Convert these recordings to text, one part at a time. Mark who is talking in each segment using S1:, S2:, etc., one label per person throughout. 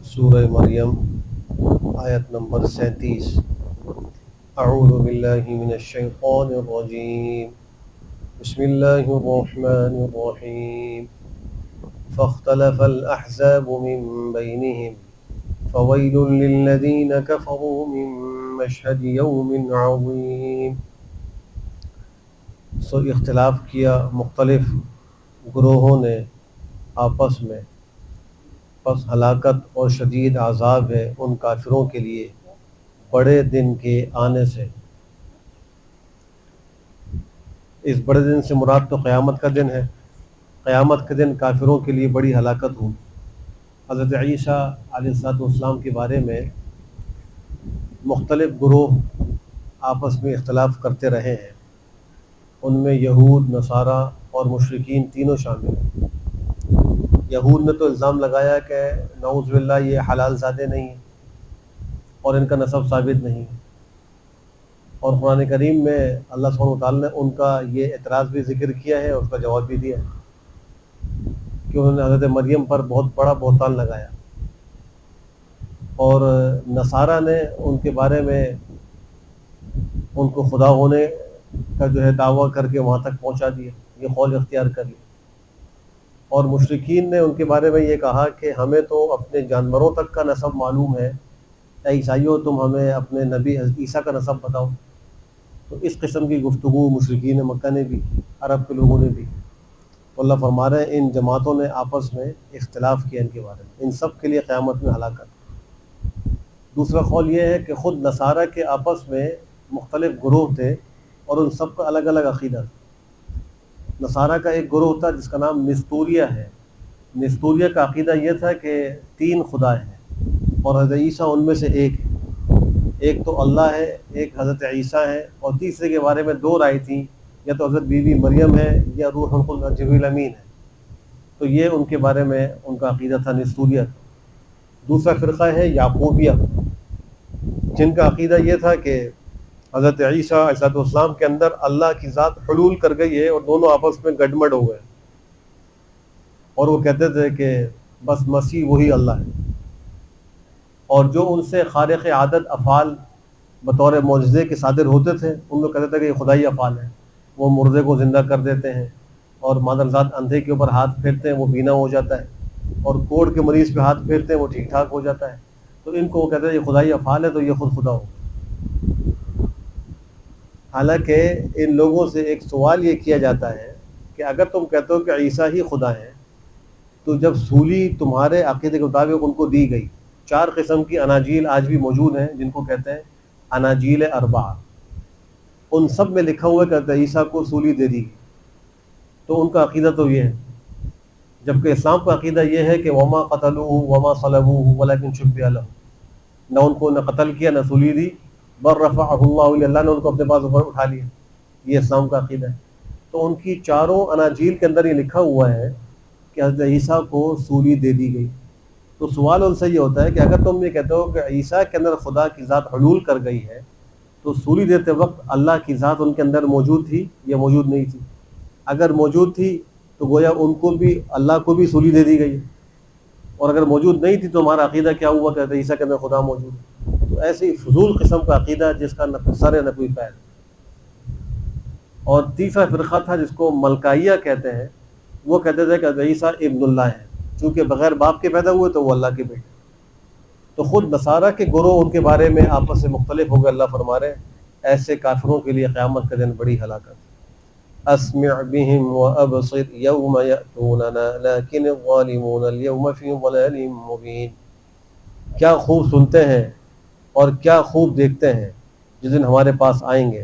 S1: سورہ مریم آیت نمبر 37۔ اعوذ باللہ من الشیطان الرجیم، بسم اللہ الرحمن الرحیم۔ فاختلف الاحزاب من بینہم فویل للذین کفروا من مشہد یوم عظیم۔ سو اختلاف کیا مختلف گروہوں نے آپس میں، پس ہلاکت اور شدید عذاب ہے ان کافروں کے لیے بڑے دن کے آنے سے۔ اس بڑے دن سے مراد تو قیامت کا دن ہے۔ قیامت کے دن کافروں کے لیے بڑی ہلاکت ہوگی۔ حضرت عیسیٰ علیہ السلام کے بارے میں مختلف گروہ آپس میں اختلاف کرتے رہے ہیں، ان میں یہود، نصارہ اور مشرکین تینوں شامل ہیں۔ یہود نے تو الزام لگایا کہ نعوذ باللہ یہ حلال زادے نہیں ہیں اور ان کا نسب ثابت نہیں ہے، اور قرآن کریم میں اللہ سبحانہ وتعالیٰ نے ان کا یہ اعتراض بھی ذکر کیا ہے اور اس کا جواب بھی دیا ہے کہ انہوں نے حضرت مریم پر بہت بڑا بہتان لگایا، اور نصارہ نے ان کے بارے میں ان کو خدا ہونے کا دعویٰ کر کے وہاں تک پہنچا دیا، یہ قول اختیار کر لیا، اور مشرکین نے ان کے بارے میں یہ کہا کہ ہمیں تو اپنے جانوروں تک کا نسب معلوم ہے، اے عیسائیوں تم ہمیں اپنے نبی حضرت عیسیٰ کا نسب بتاؤ۔ تو اس قسم کی گفتگو مشرکین مکہ نے بھی، عرب کے لوگوں نے بھی۔ اللہ فرما رہے ہیں ان جماعتوں نے آپس میں اختلاف کیا ان کے بارے میں، ان سب کے لیے قیامت میں ہلاکت۔ دوسرا قول یہ ہے کہ خود نصارہ کے آپس میں مختلف گروہ تھے اور ان سب کا الگ الگ عقیدہ تھا۔ نصارہ کا ایک گروہ تھا جس کا نام نستوریہ ہے۔ نستوریہ کا عقیدہ یہ تھا کہ 3 خدا ہیں اور حضرت عیسیٰ ان میں سے ایک ہے، ایک تو اللہ ہے، ایک حضرت عیسیٰ ہے، اور تیسرے کے بارے میں 2 رائے تھیں، یا تو حضرت بی بی مریم ہے یا روح القدس جبریل امین ہے۔ تو یہ ان کے بارے میں ان کا عقیدہ تھا نستوریہ کا۔ دوسرا فرقہ ہے یعقوبیہ، جن کا عقیدہ یہ تھا کہ حضرت عیسیٰ علیہ السلام کے اندر اللہ کی ذات حلول کر گئی ہے اور دونوں آپس میں گڈمڈ ہو گئے، اور وہ کہتے تھے کہ بس مسیح وہی اللہ ہے، اور جو ان سے خارق عادت افعال بطور معجزے کے صادر ہوتے تھے ان لوگ کہتے تھے کہ یہ خدائی افعال ہیں۔ وہ مردے کو زندہ کر دیتے ہیں، اور مادرزاد اندھے کے اوپر ہاتھ پھیرتے ہیں وہ بینا ہو جاتا ہے، اور کوڑ کے مریض پہ ہاتھ پھیرتے ہیں وہ ٹھیک ٹھاک ہو جاتا ہے۔ تو ان کو وہ کہتے ہیں یہ خدائی افعال ہے، تو یہ خود خدا ہو۔ حالانکہ ان لوگوں سے ایک سوال یہ کیا جاتا ہے کہ اگر تم کہتے ہو کہ عیسیٰ ہی خدا ہیں، تو جب سولی تمہارے عقیدے کے مطابق ان کو دی گئی، 4 قسم کی اناجیل آج بھی موجود ہیں جن کو کہتے ہیں اناجیل اربعہ، ان سب میں لکھا ہوا ہے کہ حضرت عیسیٰ کو سولی دے دی گئی، تو ان کا عقیدہ تو یہ ہے۔ جبکہ اسلام کا عقیدہ یہ ہے کہ وما قتلوہ وما صلبوہ ولکن شبہ لہ، نہ ان کو نہ قتل کیا نہ سولی دی، بل رفعہ اللہ، اللہ نے ان کو اپنے پاس اوپر اٹھا لیا۔ یہ اسلام کا عقیدہ ہے۔ تو ان کی 4 اناجیل کے اندر یہ لکھا ہوا ہے کہ حضرت عیسیٰ کو سولی دے دی گئی۔ تو سوال ان سے یہ ہوتا ہے کہ اگر تم یہ کہتے ہو کہ عیسیٰ کے اندر خدا کی ذات حلول کر گئی ہے، تو سولی دیتے وقت اللہ کی ذات ان کے اندر موجود تھی یا موجود نہیں تھی؟ اگر موجود تھی تو گویا ان کو بھی، اللہ کو بھی سولی دے دی گئی، اور اگر موجود نہیں تھی تو ہمارا عقیدہ کیا ہوا کہ حضرت عیسیٰ کے اندر خدا موجود ہے؟ تو ایسی فضول قسم کا عقیدہ جس کا نہ کوئی سر ہے نہ کوئی پیر۔ اور تیسرا فرقہ تھا جس کو ملکائیہ کہتے ہیں، وہ کہتے تھے کہ حضرت عیسیٰ ابن اللہ ہے، چونکہ بغیر باپ کے پیدا ہوئے تو وہ اللہ کے بیٹے۔ تو خود نصارہ کے گروہ ان کے بارے میں آپس سے مختلف ہو گئے۔ اللہ فرما رہے ہیں ایسے کافروں کے لیے قیامت کا دن بڑی ہلاکت۔ اسمع بهم وابصر یوم یأتوننا لیکن الظالمون اليوم فی ضلال مبین۔ کیا خوب سنتے ہیں اور کیا خوب دیکھتے ہیں جس دن ہمارے پاس آئیں گے،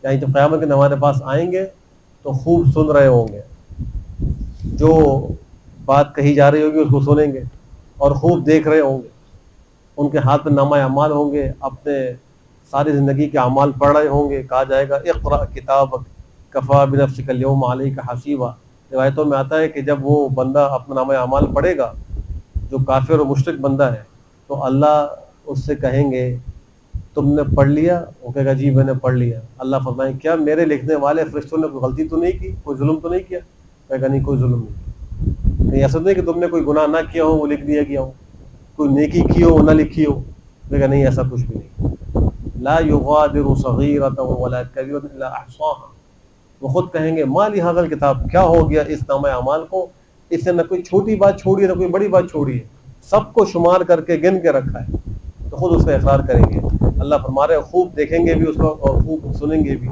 S1: یعنی جب قیامت کے دن ہمارے پاس آئیں گے تو خوب سن رہے ہوں گے، جو بات کہی جا رہی ہوگی اس کو سنیں گے، اور خوب دیکھ رہے ہوں گے۔ ان کے ہاتھ میں نامہ اعمال ہوں گے، اپنے ساری زندگی کے اعمال پڑھ رہے ہوں گے۔ کہا جائے گا اقرأ کتابک کفیٰ بنفسک اليوم علیک حسیبا۔ روایتوں میں آتا ہے کہ جب وہ بندہ اپنا نامہ اعمال پڑھے گا، جو کافر و مشرک بندہ ہے، تو اللہ اس سے کہیں گے تم نے پڑھ لیا؟ وہ کہے گا جی میں نے پڑھ لیا۔ اللہ فرمائیں کیا میرے لکھنے والے فرشتوں نے کوئی غلطی تو نہیں کی، کوئی ظلم تو نہیں کیا؟ کہے گا نہیں کوئی ظلم نہیں کیا۔ کہیں ایسا نہیں کہ تم نے کوئی گناہ نہ کیا ہو وہ لکھ دیا گیا ہو۔ کوئی نیکی کی ہو نہ لکھی ہو، لیکن نہیں، ایسا کچھ بھی نہیں. لا یغادر صغیرۃ ولا کبیرۃ الا احصاها. وہ خود کہیں گے ما لہذا الکتاب، کیا ہو گیا اس نامہ اعمال کو، اس نے نہ کوئی چھوٹی بات چھوڑی ہے نہ کوئی بڑی بات چھوڑی ہے، سب کو شمار کر کے گن کے رکھا ہے. تو خود اس کا اقرار کریں گے. اللہ فرما رہے خوب دیکھیں گے بھی اس کو اور خوب سنیں گے بھی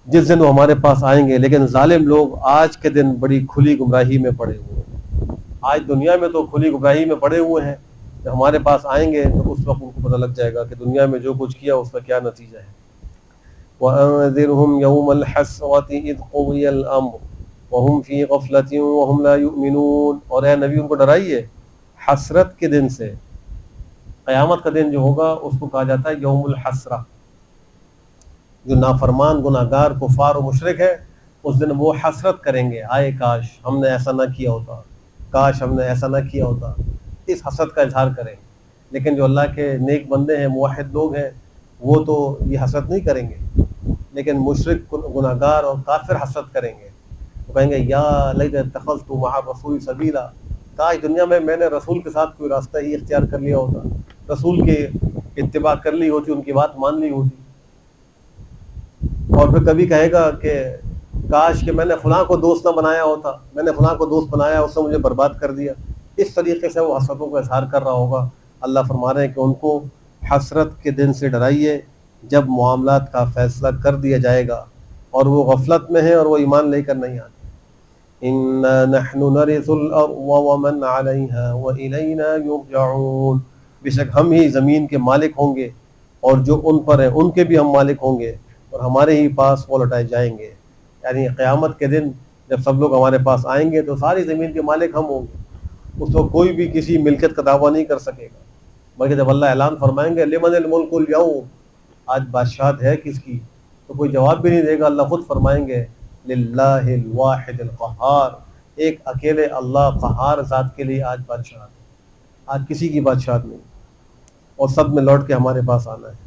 S1: جس دن وہ ہمارے پاس آئیں گے. لیکن ظالم لوگ آج کے دن بڑی کھلی گمراہی میں پڑے ہوئے ہیں. آج دنیا میں تو کھلی گمراہی میں پڑے ہوئے ہیں، جب ہمارے پاس آئیں گے تو اس وقت ان کو پتہ لگ جائے گا کہ دنیا میں جو کچھ کیا اس کا کیا نتیجہ ہے. وَأَنذِرْهُمْ يَوْمَ الْحَسْرَةِ إِذْ قُضِيَ الْأَمْرُ وَهُمْ فِي غَفْلَةٍ وَهُمْ لَا يُؤْمِنُونَ. اور اے نبی ان کو ڈرائیے حسرت کے دن سے. قیامت کا دن جو ہوگا اس کو کہا جاتا ہے یوم الحسرہ. جو نافرمان گناہگار کفار و مشرک ہے اس دن وہ حسرت کریں گے، آئے کاش ہم نے ایسا نہ کیا ہوتا، کاش ہم نے ایسا نہ کیا ہوتا، اس حسرت کا اظہار کریں. لیکن جو اللہ کے نیک بندے ہیں، موحد لوگ ہیں، وہ تو یہ حسرت نہیں کریں گے. لیکن مشرک گناہگار اور کافر حسرت کریں گے. وہ کہیں گے یا لیت اتخذت مع الرسول سبیلا، کاش دنیا میں نے رسول کے ساتھ کوئی راستہ ہی اختیار کر لیا ہوتا، رسول کے اتباع کر لی ہوتی، ان کی بات مان لی ہوتی. اور پھر کبھی کہے گا کہ کاش کہ میں نے فلاں کو دوست نہ بنایا ہوتا، میں نے فلاں کو دوست بنایا، اس نے مجھے برباد کر دیا. اس طریقے سے وہ حسرتوں کا اظہار کر رہا ہوگا. اللہ فرما رہے ہیں کہ ان کو حسرت کے دن سے ڈرائیے جب معاملات کا فیصلہ کر دیا جائے گا اور وہ غفلت میں ہیں اور وہ ایمان لے کر نہیں آتے. اِنَّا نَحْنُ نَرِثُ الْأَرْضَ وَمَنْ عَلَيْهَا وَإِلَيْنَا يُرْجَعُونَ. بے شک ہم ہی زمین کے مالک ہوں گے اور جو ان پر ہیں ان کے بھی ہم مالک ہوں گے اور ہمارے ہی پاس وہ لوٹائے جائیں گے. یعنی قیامت کے دن جب سب لوگ ہمارے پاس آئیں گے تو ساری زمین کے مالک ہم ہوں گے. اس کو کوئی بھی کسی ملکیت کا دعویٰ نہیں کر سکے گا، بلکہ جب اللہ اعلان فرمائیں گے لمن الملک اليوم، آج بادشاہت ہے کس کی، تو کوئی جواب بھی نہیں دے گا. اللہ خود فرمائیں گے للہ الواحد القہار، ایک اکیلے اللہ قہار ذات کے لیے آج بادشاہت ہے، آج کسی کی بادشاہت نہیں، اور سب میں لوٹ کے ہمارے پاس آنا ہے.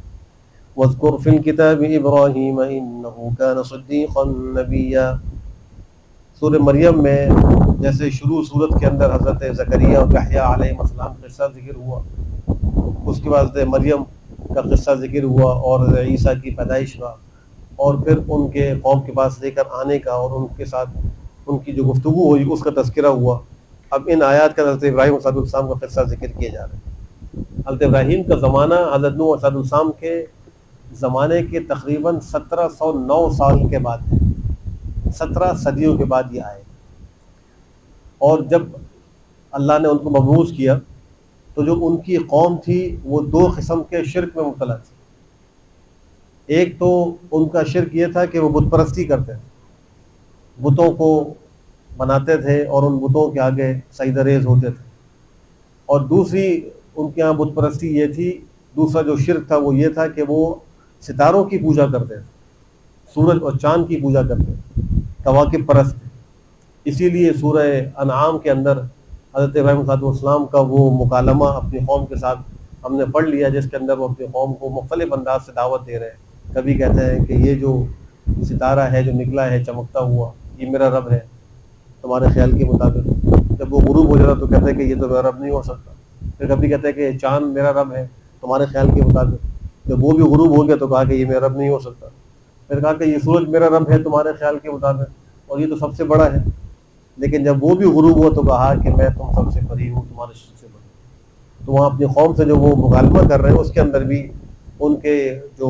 S1: وَاذْكُرْ فِي الْكِتَابِ إِبْرَاهِيمَ إِنَّهُ كَانَ صِدِّيقًا نَبِيًّا. سورہ مریم میں جیسے شروع صورت کے اندر حضرت زکریا اور یحییٰ علیہ السلام کا قصہ ذکر ہوا، اس کے بعد حضرت مریم کا قصہ ذکر ہوا اور حضرت عیسیٰ کی پیدائش کا، اور پھر ان کے قوم کے پاس لے کر آنے کا اور ان کے ساتھ ان کی جو گفتگو ہوئی اس کا تذکرہ ہوا. اب ان آیات کا حضرت ابراہیم علیہ السلام کا قصہ ذکر کیا جا رہا ہے. حضرت ابراہیم کا زمانہ حضرت نوح علیہ السلام کے زمانے کے تقریباً 1709 سال کے بعد ہے، 17 صدیوں کے بعد یہ آئے. اور جب اللہ نے ان کو مبعوث کیا تو جو ان کی قوم تھی وہ دو قسم کے شرک میں مبتلا تھی. ایک تو ان کا شرک یہ تھا کہ وہ بت پرستی کرتے تھے، بتوں کو بناتے تھے اور ان بتوں کے آگے سجدہ ریز ہوتے تھے. اور دوسری ان کے ہاں بت پرستی یہ تھی، دوسرا جو شرک تھا وہ یہ تھا کہ وہ ستاروں کی پوجا کرتے تھے، سورج اور چاند کی پوجا کرتے تھے، کواکب پرست. اسی لیے سورہ انعام کے اندر حضرت ابراہیم علیہ السلام کا وہ مکالمہ اپنی قوم کے ساتھ ہم نے پڑھ لیا، جس کے اندر وہ اپنی قوم کو مختلف انداز سے دعوت دے رہے ہیں. کبھی کہتے ہیں کہ یہ جو ستارہ ہے جو نکلا ہے چمکتا ہوا یہ میرا رب ہے تمہارے خیال کے مطابق. جب وہ غروب ہو جاتا تو کہتے ہیں کہ یہ تو میرا رب نہیں ہو سکتا. پھر کبھی کہتے ہیں کہ چاند میرا رب ہے تمہارے خیال کے مطابق. جب وہ بھی غروب ہو گیا تو کہا کہ یہ میرا رب نہیں ہو سکتا. پھر کہا کہ یہ سورج میرا رب ہے تمہارے خیال کے مطابق اور یہ تو سب سے بڑا ہے. لیکن جب وہ بھی غروب ہوا تو کہا کہ میں تم سب سے بری ہوں، تمہارے شرک سے بری ہوں. تو وہاں اپنی قوم سے جو وہ مکالمہ کر رہے ہیں اس کے اندر بھی ان کے جو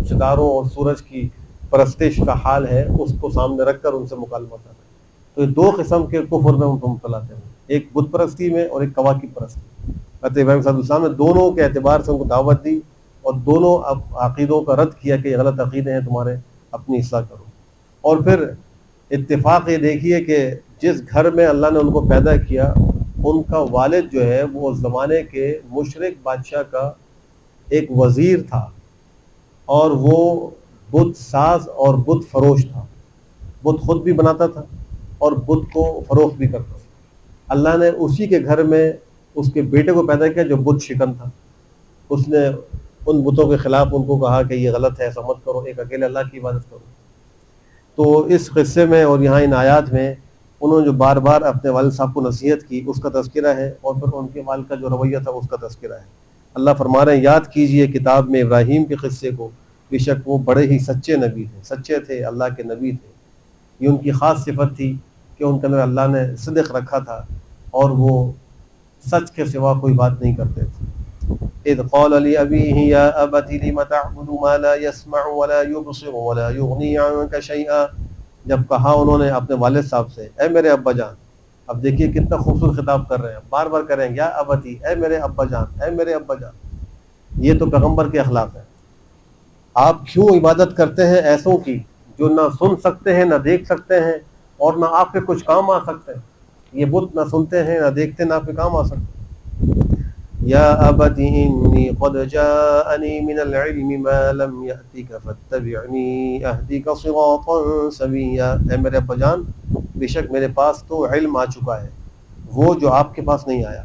S1: ستاروں اور سورج کی پرستش کا حال ہے اس کو سامنے رکھ کر ان سے مکالمہ کر رہے ہیں. تو یہ دو قسم کے کفر میں مبتلا تھے، ایک بت پرستی میں اور ایک کواکب پرستی. حضرت ابراہیم صلی اللہ علیہ وسلم نے دونوں کے اعتبار سے ان کو دعوت دی اور دونوں عقیدوں کا رد کیا کہ یہ غلط عقیدے ہیں، تمہارے اپنی اصلاح کرو. اور پھر اتفاق یہ دیکھیے کہ جس گھر میں اللہ نے ان کو پیدا کیا ان کا والد جو ہے وہ اس زمانے کے مشرک بادشاہ کا ایک وزیر تھا اور وہ بت ساز اور بت فروش تھا. بت خود بھی بناتا تھا اور بت کو فروخت بھی کرتا تھا. اللہ نے اسی کے گھر میں اس کے بیٹے کو پیدا کیا جو بت شکن تھا. اس نے ان بتوں کے خلاف ان کو کہا کہ یہ غلط ہے، ایسا مت کرو، ایک اکیلے اللہ کی عبادت کرو. تو اس قصے میں اور یہاں ان آیات میں انہوں نے جو بار بار اپنے والد صاحب کو نصیحت کی اس کا تذکرہ ہے، اور پھر ان کے والد کا جو رویہ تھا اس کا تذکرہ ہے۔ اللہ فرما رہے ہیں یاد کیجئے کتاب میں ابراہیم کے قصے کو، بے شک وہ بڑے ہی سچے نبی تھے، سچے تھے، اللہ کے نبی تھے۔ یہ ان کی خاص صفت تھی کہ ان کے اندر اللہ نے صدق رکھا تھا، اور وہ سچ کے سوا کوئی بات نہیں کرتے تھے۔ اذ قال لأبيه يا أبت لم تعبد ما لا يسمع ولا يبصر ولا يغني عنك شيئا، جب کہا انہوں نے اپنے والد صاحب سے اے میرے ابا جان، اب دیکھیے کتنا خوبصورت خطاب کر رہے ہیں، بار بار کریں یا ابتی، اے میرے ابا جان، اے میرے ابا جان۔ یہ تو پیغمبر کے اخلاق ہے۔ آپ کیوں عبادت کرتے ہیں ایسوں کی جو نہ سن سکتے ہیں، نہ دیکھ سکتے ہیں، اور نہ آپ کے کچھ کام آ سکتے ہیں؟ یہ بت نہ سنتے ہیں، نہ دیکھتے، نہ آپ کے کام آ سکتے ہیں۔ یا ابت انی قد جاءنی من العلم ما لم یأتک فاتبعنی اہدک صراطا سویا، اے میرے ابا جان، بے شک میرے پاس تو علم آ چکا ہے، وہ جو آپ کے پاس نہیں آیا۔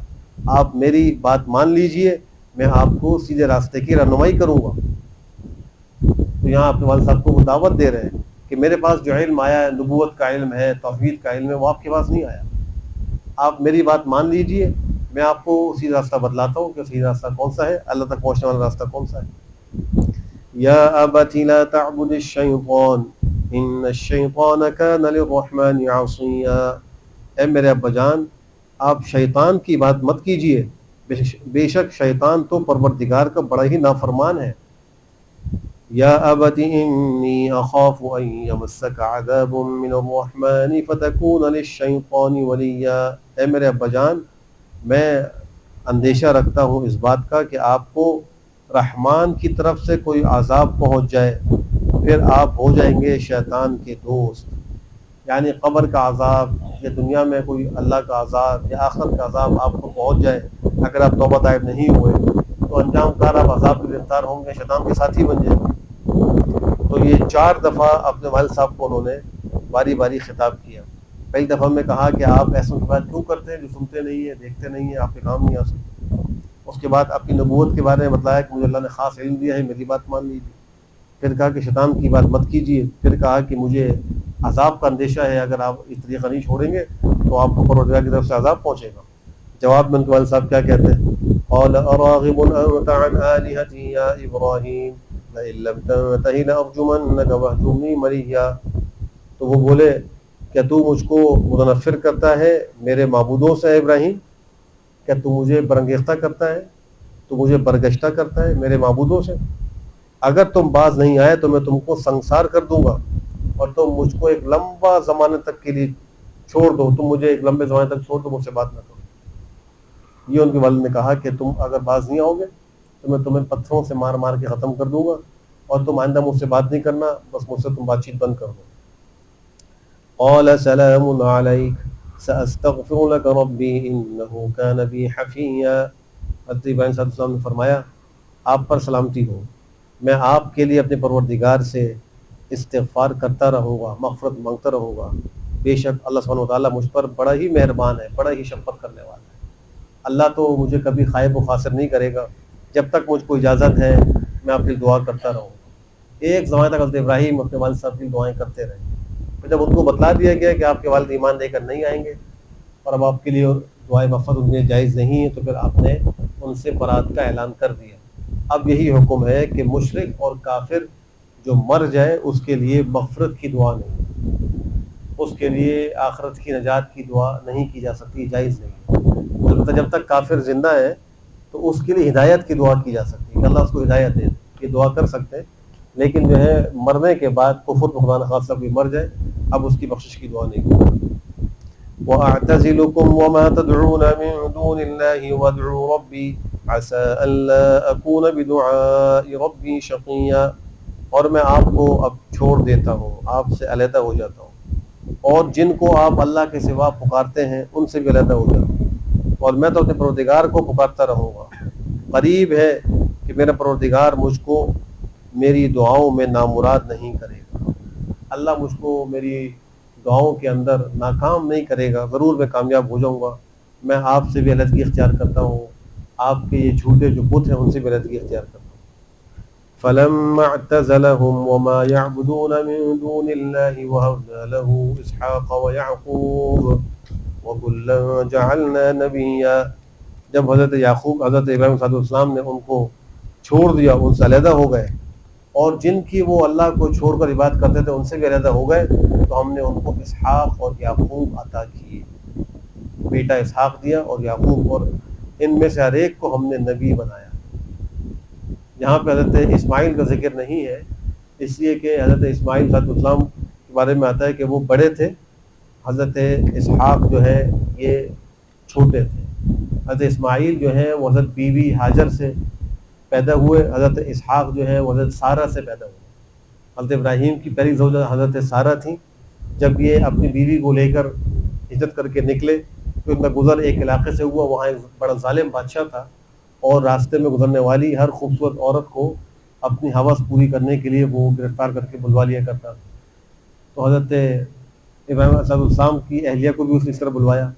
S1: آپ میری بات مان لیجئے، میں آپ کو سیدھے راستے کی رہنمائی کروں گا۔ تو یہاں اپنے والد صاحب کو وہ دعوت دے رہے ہیں کہ میرے پاس جو علم آیا ہے، نبوت کا علم ہے، توحید کا علم ہے، وہ آپ کے پاس نہیں آیا۔ آپ میری بات مان لیجئے، میں آپ کو سیدھا راستہ بتلاتا ہوں کہ سیدھا راستہ کون سا ہے، اللہ تک پہنچنے والا راستہ کون سا ہے۔ یا ابت لا تعبد الشیطان ان الشیطان کان للرحمن عصیا، اے میرے ابا جان، آپ شیطان کی بات مت کیجیے، بے شک شیطان تو پروردگار کا بڑا ہی نافرمان ہے۔ یا ابت انی اخاف ان یمسک عذاب من الرحمن فتکون للشیطان ولیا، اے میرے ابا جان، میں اندیشہ رکھتا ہوں اس بات کا کہ آپ کو رحمان کی طرف سے کوئی عذاب پہنچ جائے، پھر آپ ہو جائیں گے شیطان کے دوست۔ یعنی قبر کا عذاب، یا دنیا میں کوئی اللہ کا عذاب، یا آخرت کا عذاب آپ کو پہنچ جائے، اگر آپ توبہ طائب نہیں ہوئے تو انجام کار آپ عذاب میں گرفتار ہوں گے، شیطان کے ساتھی بن جائیں گے۔ تو یہ 4 دفعہ اپنے والد صاحب کو انہوں نے باری باری خطاب کیا۔ پہلی دفعہ میں کہا کہ آپ ایسوں کی بات کیوں کرتے ہیں جو سنتے نہیں ہیں، دیکھتے نہیں ہیں، آپ کے کام نہیں آ سکتے۔ اس کے بعد اپنی نبوت کے بارے میں بتلایا کہ مجھے اللہ نے خاص علم دیا ہے، میری بات مان لیجیے۔ پھر کہا کہ شیطان کی بات مت کیجیے۔ پھر کہا کہ مجھے عذاب کا اندیشہ ہے، اگر آپ اس طریقہ نہیں چھوڑیں گے تو آپ کو پروردگار کی طرف سے عذاب پہنچے گا۔ جواب میں ان کے والد صاحب کیا کہتے ہیں؟ قال اراغب انت عن آلہتی یا ابراہیم لئن لم تنتہ لارجمنک واہجرنی ملیہ، تو وہ بولے کیا تو مجھ کو متنفر کرتا ہے میرے معبودوں سے ابراہیم؟ کیا تو مجھے برانگیختہ کرتا ہے، تو مجھے برگشتہ کرتا ہے میرے معبودوں سے؟ اگر تم باز نہیں آئے تو میں تم کو سنسار کر دوں گا، اور تم مجھ کو ایک لمبا زمانے تک کے لیے چھوڑ دو، تم مجھے ایک لمبے زمانے تک چھوڑ دو، مجھ سے بات نہ کرو۔ یہ ان کے والد نے کہا کہ تم اگر باز نہیں آؤ گے تو میں تمہیں پتھروں سے مار مار کے ختم کر دوں گا، اور تم آئندہ مجھ سے بات نہیں کرنا، بس مجھ سے تم بات چیت بند کر دو۔ قال سلام علیک سأستغفر لک ربی انہ کان بی حفیا، حضرت ابراہیم صلی اللہ علیہ وسلم نے فرمایا آپ پر سلامتی ہو، میں آپ کے لیے اپنے پروردگار سے استغفار کرتا رہوں گا، مغفرت مانگتا رہوں گا، بے شک اللہ سبحانہ وتعالیٰ مجھ پر بڑا ہی مہربان ہے، بڑا ہی شفقت کرنے والا ہے۔ اللہ تو مجھے کبھی خائب و خاسر نہیں کرے گا، جب تک مجھ کو اجازت ہے میں آپ کی دعا کرتا رہوں گا۔ ایک زمانے تک حضرت ابراہیم اپنے والد صاحب کی دعائیں کرتے رہے۔ پھر جب ان کو بتلا دیا گیا کہ آپ کے والد ایمان لے کر نہیں آئیں گے اور اب آپ کے لیے دعائیں مغفرت ان کے جائز نہیں ہے، تو پھر آپ نے ان سے برات کا اعلان کر دیا۔ اب یہی حکم ہے کہ مشرک اور کافر جو مر جائے اس کے لیے مغفرت کی دعا نہیں، اس کے لیے آخرت کی نجات کی دعا نہیں کی جا سکتی، جائز نہیں۔ البتہ جب تک کافر زندہ ہے تو اس کے لیے ہدایت کی دعا کی جا سکتی ہے کہ اللہ اس کو ہدایت دے، یہ دعا کر سکتے ہیں، لیکن جو ہے مرنے کے بعد کفر میں خدا نخواستہ کوئی مر جائے اب اس کی بخشش کی دعا نہیں ہوگی۔ وَأَعْتَزِلُكُمْ وَمَا تَدْعُونَ مِن دُونِ اللَّهِ وَادْعُوا رَبِّي عَسَىٰ أَلَّا أَكُونَ بِدُعَاءِ رَبِّي شَقِيًّا، اور میں آپ کو اب چھوڑ دیتا ہوں، آپ سے علیحدہ ہو جاتا ہوں، اور جن کو آپ اللہ کے سوا پکارتے ہیں ان سے بھی علیحدہ ہو جاتا ہوں، اور میں تو اپنے پروردگار کو پکارتا رہوں گا۔ قریب ہے کہ میرا پروردگار مجھ کو میری دعاؤں میں نامراد نہیں کرے گا، اللہ مجھ کو میری دعاؤں کے اندر ناکام نہیں کرے گا، ضرور میں کامیاب ہو جاؤں گا۔ میں آپ سے بھی علیحدگی اختیار کرتا ہوں، آپ کے یہ جھوٹے جو بت ہیں ان سے بھی علیحدگی اختیار کرتا ہوں۔ فلما اعتزلهم وما يعبدون من دون الله وهبنا له اسحاق ويعقوب وكلا جعلنا نبيا. جب حضرت یعقوب حضرت ابراہیم صلی اللہ علیہ وسلم نے ان کو چھوڑ دیا، ان سے علیحدہ ہو گئے، اور جن کی وہ اللہ کو چھوڑ کر عبادت کرتے تھے ان سے بھی علیحدہ ہو گئے، تو ہم نے ان کو اسحاق اور یعقوب عطا کیے. بیٹا اسحاق دیا اور یعقوب، اور ان میں سے ہر ایک کو ہم نے نبی بنایا. یہاں پہ حضرت اسماعیل کا ذکر نہیں ہے، اس لیے کہ حضرت اسماعیل صلی اللہ علیہ وسلم کے بارے میں آتا ہے کہ وہ بڑے تھے، حضرت اسحاق جو ہے یہ چھوٹے تھے. حضرت اسماعیل جو ہے وہ حضرت بیوی ہاجر سے پیدا ہوئے، حضرت اسحاق جو ہے وہ حضرت سارہ سے پیدا ہوئے. حضرت ابراہیم کی پہلی زوجہ حضرت سارہ تھیں. جب یہ اپنی بیوی کو لے کر ہجرت کر کے نکلے تو ان کا گزر ایک علاقے سے ہوا، وہاں ایک بڑا ظالم بادشاہ تھا، اور راستے میں گزرنے والی ہر خوبصورت عورت کو اپنی ہوس پوری کرنے کے لیے وہ گرفتار کر کے بلوا لیا کرتا. تو حضرت ابراہیم علیہ السلام کی اہلیہ کو بھی اس نے اس طرح بلوایا.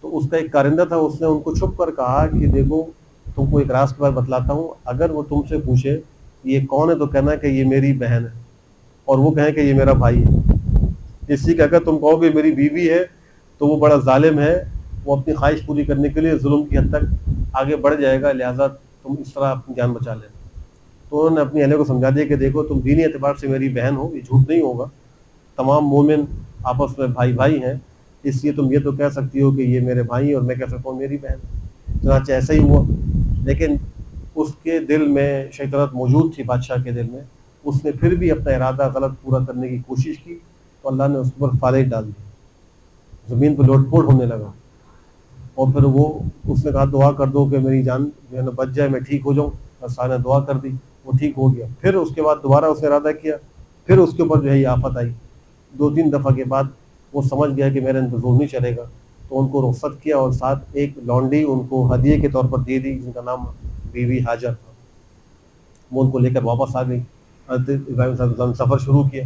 S1: تو اس کا ایک کارندہ تھا، اس نے ان کو چھپ کر کہا کہ دیکھو تم کو ایک راز کے بارے بتلاتا ہوں، اگر وہ تم سے پوچھے یہ کون ہے تو کہنا کہ یہ میری بہن ہے، اور وہ کہیں کہ یہ میرا بھائی ہے. اس لیے کہ اگر تم کہو کہ میری بیوی ہے تو وہ بڑا ظالم ہے، وہ اپنی خواہش پوری کرنے کے لیے ظلم کی حد تک آگے بڑھ جائے گا، لہٰذا تم اس طرح اپنی جان بچا لیں. تو انہوں نے اپنی اہلیہ کو سمجھا دیا کہ دیکھو تم دینی اعتبار سے میری بہن ہو، یہ جھوٹ نہیں ہوگا، تمام مومن آپس میں بھائی بھائی ہیں، اس لیے تم یہ تو کہہ سکتی ہو کہ یہ میرے بھائی اور میں کہہ سکتا ہوں میری بہن. چنانچہ ایسا ہی ہوا، لیکن اس کے دل میں شیطنت موجود تھی، بادشاہ کے دل میں. اس نے پھر بھی اپنا ارادہ غلط پورا کرنے کی کوشش کی، تو اللہ نے اس پر فالج ڈال دی، زمین پہ لوٹ پوٹ ہونے لگا. اور پھر وہ اس نے کہا دعا کر دو کہ میری جان جو ہے نا بچ جائے، میں ٹھیک ہو جاؤں. اور سارے نے دعا کر دی، وہ ٹھیک ہو گیا. پھر اس کے بعد دوبارہ اس نے ارادہ کیا، پھر اس کے اوپر جو ہے یہ آفت آئی. 2-3 دفعہ کے بعد وہ سمجھ گیا کہ میرا انتظار نہیں چلے گا، تو ان کو رخصت کیا اور ساتھ ایک لونڈی ان کو ہدیے کے طور پر دے دی جن کا نام بیوی ہاجر تھا. وہ ان کو لے کر واپس آ گئی. حضرت ابراہیم صلی اللہ علیہ وسلم سفر شروع کیا.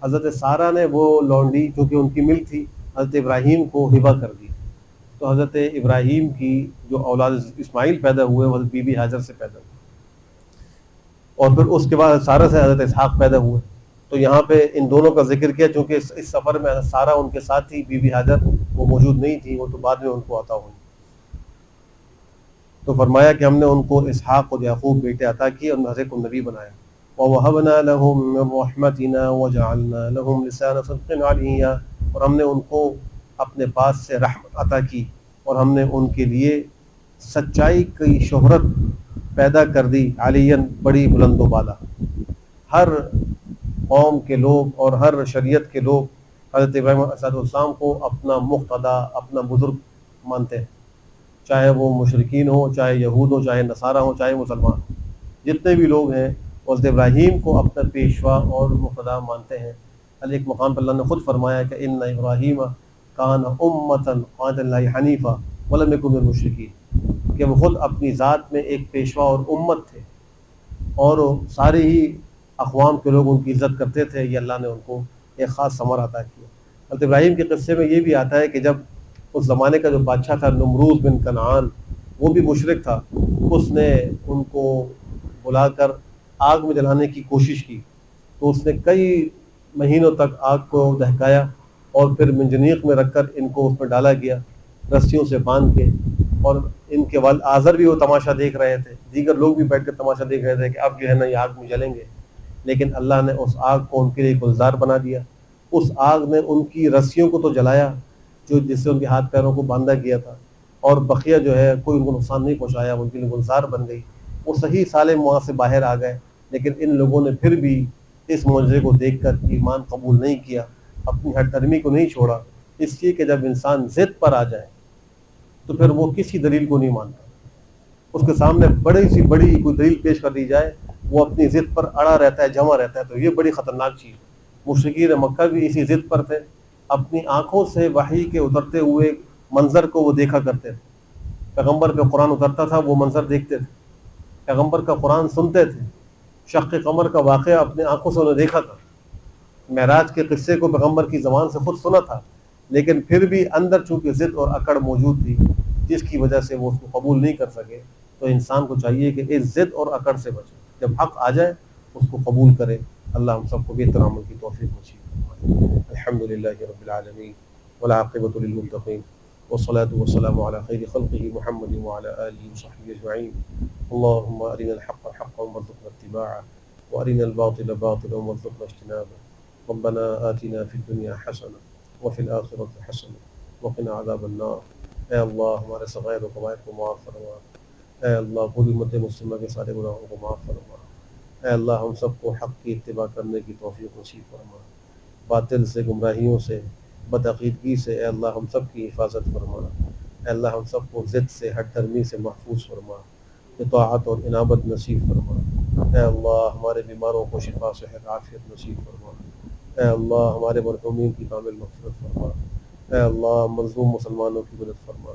S1: حضرت سارہ نے وہ لونڈی چونکہ ان کی ملک تھی حضرت ابراہیم کو ہبہ کر دی. تو حضرت ابراہیم کی جو اولاد اسماعیل پیدا ہوئے وہ حضرت بی بی ہاجر سے پیدا ہوئے، اور پھر اس کے بعد سارہ سے حضرت اسحاق پیدا ہوئے. تو یہاں پہ ان دونوں کا ذکر کیا چونکہ اس سفر میں حضرت سارہ ان کے ساتھ تھی، بی بی ہاجر وہ موجود نہیں تھی، وہ تو بعد میں ان کو عطا ہوئی. تو فرمایا کہ ہم نے ان کو اسحاق اور یعقوب بیٹے عطا کیے اور ہر ایک کو نبی بنایا. وَوَهَبْنَا لَهُم مِّن رَّحْمَتِنَا وَجَعَلْنَا لَهُمْ لِسَانَ صِدْقٍ عَلِيًّا، اور ہم نے ان کو اپنے پاس سے رحمت عطا کی اور ہم نے ان کے لیے سچائی کی شہرت پیدا کر دی، علیًا بڑی بلند و بالا. ہر قوم کے لوگ اور ہر شریعت کے لوگ حضرت ابراہیم علیہ السلام کو اپنا مقتدا، اپنا بزرگ مانتے ہیں، چاہے وہ مشرکین ہوں، چاہے یہود ہوں، چاہے نصارہ ہوں، چاہے مسلمان ہوں. جتنے بھی لوگ ہیں حضرت ابراہیم کو اپنا پیشوا اور مقتدا مانتے ہیں. ایک مقام پر اللہ نے خود فرمایا کہ ان ابراہیم کان امۃ قانتا للہ حنیفا ولم یکن من المشرکین، کہ وہ خود اپنی ذات میں ایک پیشوا اور امت تھے، اور سارے ہی اقوام کے لوگ ان کی عزت کرتے تھے. یہ اللہ نے ان کو ایک خاص ثمر عطا کیا. حضرت ابراہیم کے قصے میں یہ بھی آتا ہے کہ جب اس زمانے کا جو بادشاہ تھا نمروز بن کنعان، وہ بھی مشرک تھا، اس نے ان کو بلا کر آگ میں جلانے کی کوشش کی. تو اس نے کئی مہینوں تک آگ کو دہکایا اور پھر منجنیق میں رکھ کر ان کو اس میں ڈالا گیا رسیوں سے باندھ کے. اور ان کے والد آزر بھی وہ تماشا دیکھ رہے تھے، دیگر لوگ بھی بیٹھ کر تماشا دیکھ رہے تھے کہ اب جو ہے نا یہ آگ میں جلیں گے. لیکن اللہ نے اس آگ کو ان کے لیے گلزار بنا دیا. اس آگ نے ان کی رسیوں کو تو جلایا جو جس سے ان کے ہاتھ پیروں کو باندھا گیا تھا، اور بقیہ جو ہے کوئی ان کو نقصان نہیں پہنچایا، ان کے لیے گلزار بن گئی. وہ صحیح سالم وہاں سے باہر آ گئے. لیکن ان لوگوں نے پھر بھی اس معجزے کو دیکھ کر ایمان قبول نہیں کیا، اپنی ہٹ درمی کو نہیں چھوڑا. اس لیے کہ جب انسان ضد پر آ جائے تو پھر وہ کسی دلیل کو نہیں مانتا. اس کے سامنے بڑی سی بڑی کوئی دلیل پیش کر دی جائے وہ اپنی ضد پر اڑا رہتا ہے، جمع رہتا ہے. تو یہ بڑی خطرناک چیز ہے. مشرکین مکہ بھی اسی ضد پر تھے، اپنی آنکھوں سے وحی کے اترتے ہوئے منظر کو وہ دیکھا کرتے تھے. پیغمبر پہ قرآن اترتا تھا، وہ منظر دیکھتے تھے. پیغمبر کا قرآن سنتے تھے. شق قمر کا واقعہ اپنے آنکھوں سے انہوں نے دیکھا تھا. معراج کے قصے کو پیغمبر کی زبان سے خود سنا تھا. لیکن پھر بھی اندر چونکہ ضد اور اکڑ موجود تھی جس کی وجہ سے وہ اس کو قبول نہیں کر سکے. تو انسان کو چاہیے کہ اس ضد اور اکڑ سے بچے. جب حق آ جائے اس کو قبول کرے. اللہ ہم سب کو بہتر عمل کی توفیق نصیب فرمائے. الحمدللہ رب العالمین والعاقبۃ للمتقین والصلاة والسلام على خیر خلقہ محمد وعلى آلہ وصحبہ اجمعین. اللهم أرنا الحق حقا وارزقنا اتباعه وأرنا الباطل باطلا وارزقنا اجتنابه. ربنا آتنا في الدنيا حسنة وفي الآخرة حسنة وقنا عذاب النار. اے اللہ ہمارے صغائر و کبائر کو معاف فرما. اے اللہ پوری امت مسلمہ کے سارے گناہوں کو معاف فرما. اے اللہ ہم سب کو حق کی اتباع کرنے کی توفیق نصیب فرما. باطل سے، گمراہیوں سے، بدعقیدگی سے اے اللہ ہم سب کی حفاظت فرما. اے اللہ ہم سب کو ضد سے، ہٹ دھرمی سے محفوظ فرما. اطاعت اور انابت نصیب فرما. اے اللہ ہمارے بیماروں کو شفا صحت عافیت نصیب فرما. اے اللہ ہمارے مرحومین کی کامل مغفرت فرما. اے اللہ مظلوم مسلمانوں کی مدد فرما.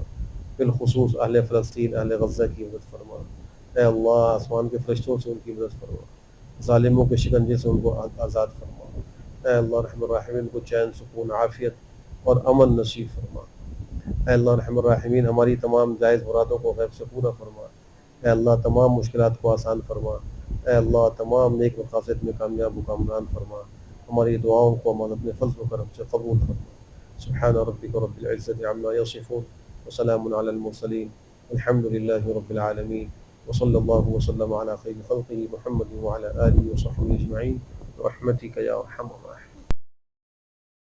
S1: بالخصوص اہل فلسطین، اہل غزہ کی مدد فرما. اے اللہ آسمان کے فرشتوں سے ان کی مدد فرما. ظالموں کے شکنجے سے ان کو آزاد فرما. اے اللہ رحم الراحمین کو چین سکون عافیت اور امن نصیب فرما. اے اللہ رحم الراحمین ہماری تمام جائز مرادوں کو غیب سے پورا فرما. اے اللہ تمام مشکلات کو آسان فرما. اے اللہ تمام نیک مقاصد میں کامیاب و کامران فرما. ہماری دعاؤں کو ہم اپنے فضل و کرم سے قبول فرما. سبحان ربک رب العزت عما یصفون وسلام علی المرسلین الحمد للہ رب العالمین وصلی اللہ وسلم علی خیر خلقہ محمد وعلی آلہ وصحبہ اجمعین برحمتک یا ارحم الراحمین.